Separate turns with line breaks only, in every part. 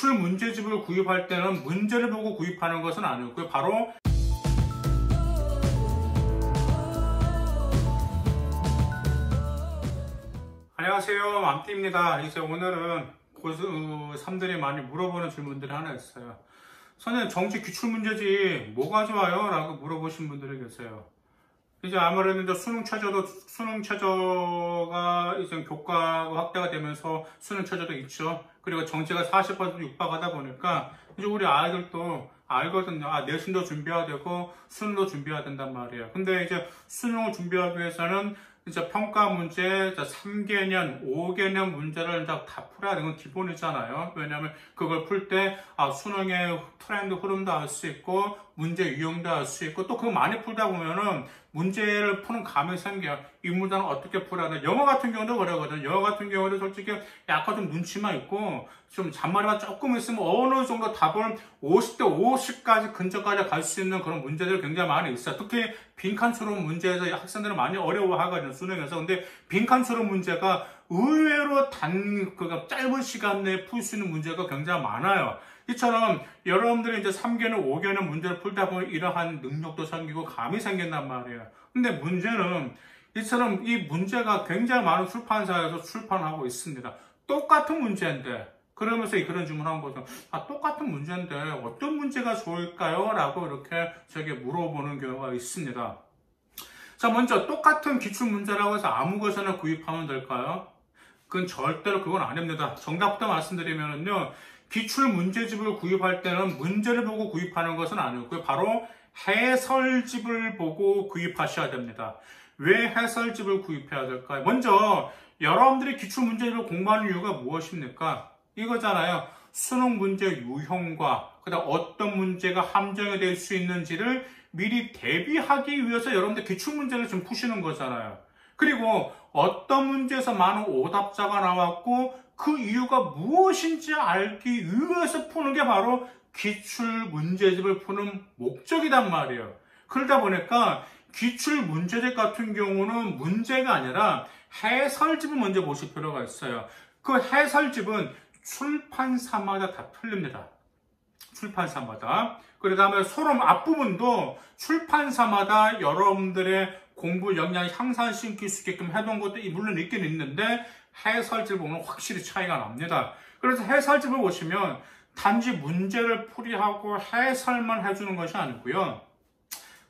기출 문제집을 구입할 때는 문제를 보고 구입하는 것은 아니고요. 바로 안녕하세요, 맘띠입니다. 이제 오늘은 고3들이 많이 물어보는 질문들이 하나 있어요. 선생님, 정치 기출 문제지 뭐가 좋아요? 라고 물어보신 분들이 계세요. 이제 아무래도 이제 수능 최저가 이제 교과가 확대가 되면서 수능 최저도 있죠. 그리고 정치가 40% 육박하다 보니까 이제 우리 아이들도 알거든요. 내신도 준비해야 되고 수능도 수능해야 된단 말이에요. 근데 이제 수능을 준비하기 위해서는 이제 평가 문제, 3개년, 5개년 문제를 다 풀어야 되는 건 기본이잖아요. 왜냐하면 그걸 풀 때 수능의 트렌드 흐름도 알 수 있고 문제 유형도 알 수 있고 또 그거 많이 풀다 보면은 문제를 푸는 감이 생겨요. 이 문제는 어떻게 풀어야 돼. 영어 같은 경우도 그러거든요. 영어 같은 경우도 솔직히 약간 좀 눈치만 있고 좀 잔머리가 조금 있으면 어느 정도 답을 50대 50까지 근처까지 갈 수 있는 그런 문제들이 굉장히 많이 있어요. 특히 빈칸처럼 문제에서 학생들은 많이 어려워하거든요, 수능에서. 근데 빈칸처럼 문제가 의외로 짧은 시간 내에 풀 수 있는 문제가 굉장히 많아요. 이처럼 여러분들이 이제 3개년, 5개년 문제를 풀다 보면 이러한 능력도 생기고 감이 생긴단 말이에요. 근데 문제는 이처럼 이 문제가 굉장히 많은 출판사에서 출판하고 있습니다. 똑같은 문제인데 그러면서 그런 질문을 거죠. 똑같은 문제인데 어떤 문제가 좋을까요? 라고 이렇게 저에게 물어보는 경우가 있습니다. 자, 먼저 똑같은 기출문제라고 해서 아무 것이나 구입하면 될까요? 그건 아닙니다. 정답부터 말씀드리면요. 기출문제집을 구입할 때는 문제를 보고 구입하는 것은 아니고요. 바로 해설집을 보고 구입하셔야 됩니다. 왜 해설집을 구입해야 될까요? 먼저 여러분들이 기출문제집을 공부하는 이유가 무엇입니까? 이거잖아요. 수능 문제 유형과 그다음 어떤 문제가 함정이 될 수 있는지를 미리 대비하기 위해서 여러분들 기출문제를 좀 푸시는 거잖아요. 그리고 어떤 문제에서 많은 오답자가 나왔고 그 이유가 무엇인지 알기 위해서 푸는 게 바로 기출문제집을 푸는 목적이란 말이에요. 그러다 보니까 기출문제집 같은 경우는 문제가 아니라 해설집을 먼저 보실 필요가 있어요. 그 해설집은 출판사마다 다 틀립니다. 출판사마다. 그 다음에 서론 앞부분도 출판사마다 여러분들의 공부 역량을 향상시킬 수 있게끔 해둔 것도 물론 있긴 있는데 해설집을 보면 확실히 차이가 납니다. 그래서 해설집을 보시면 단지 문제를 풀이하고 해설만 해주는 것이 아니고요.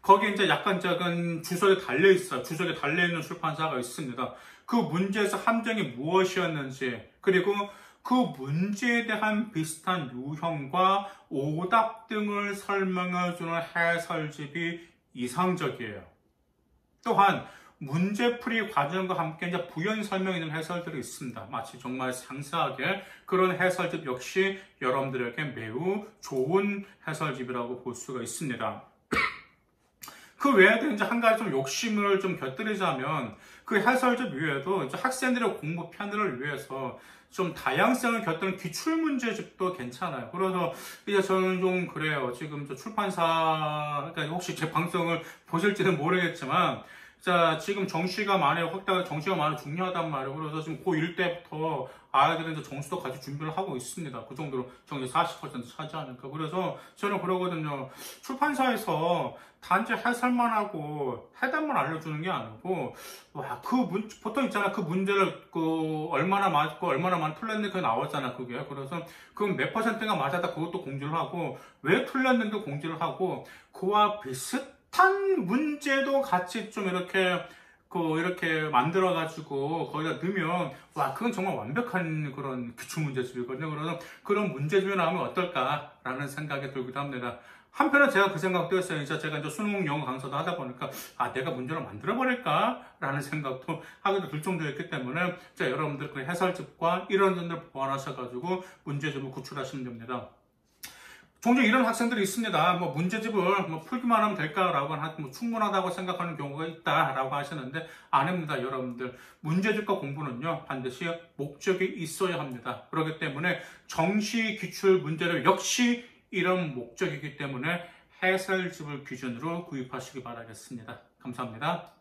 거기에 이제 약간 작은 주석이 달려있어요. 주석이 달려있는 출판사가 있습니다. 그 문제에서 함정이 무엇이었는지, 그리고 그 문제에 대한 비슷한 유형과 오답 등을 설명해주는 해설집이 이상적이에요. 또한 문제풀이 과정과 함께 이제 부연 설명이 있는 해설들이 있습니다. 마치 정말 상세하게 그런 해설집 역시 여러분들에게 매우 좋은 해설집이라고 볼 수가 있습니다. 그 외에도 이제 한 가지 좀 욕심을 좀 곁들이자면 그 해설집 외에도 이제 학생들의 공부 편의를 위해서 좀 다양성을 곁들인 기출문제집도 괜찮아요. 그래서 이제 저는 좀 그래요. 지금 저 출판사, 그러니까 혹시 제 방송을 보실지는 모르겠지만, 자, 지금 정시가 많이 중요하단 말이에요. 그래서 지금 고1 때부터 아이들은 이제 정시도 같이 준비를 하고 있습니다. 그 정도로 정시 40% 차지하니까. 그래서 저는 그러거든요. 출판사에서 단지 해설만 하고 해답만 알려주는 게 아니고, 보통 있잖아. 그 문제를, 얼마나 맞고, 얼마나 많이 틀렸는지 그게 나왔잖아. 그게. 그래서, 그럼 몇 퍼센트가 맞았다. 그것도 공지를 하고, 왜 틀렸는지도 공지를 하고, 그와 비슷한 문제도 같이 좀 이렇게 만들어가지고 거기다 넣으면 그건 정말 완벽한 그런 기출문제집이거든요. 그래서 그런 문제집이 나오면 어떨까라는 생각이 들기도 합니다. 한편은 제가 그 생각도 했어요. 제가 이제 수능 영어 강사도 하다 보니까 내가 문제를 만들어버릴까라는 생각도 하게 될 정도였기 때문에 여러분들 그 해설집과 이런 점들 보완하셔가지고 문제집을 구출하시면 됩니다. 종종 이런 학생들이 있습니다. 문제집을 풀기만 하면 될까라고 충분하다고 생각하는 경우가 있다라고 하시는데 아닙니다, 여러분들. 문제집과 공부는요, 반드시 목적이 있어야 합니다. 그렇기 때문에 정시 기출 문제를 역시 이런 목적이기 때문에 해설집을 기준으로 구입하시기 바라겠습니다. 감사합니다.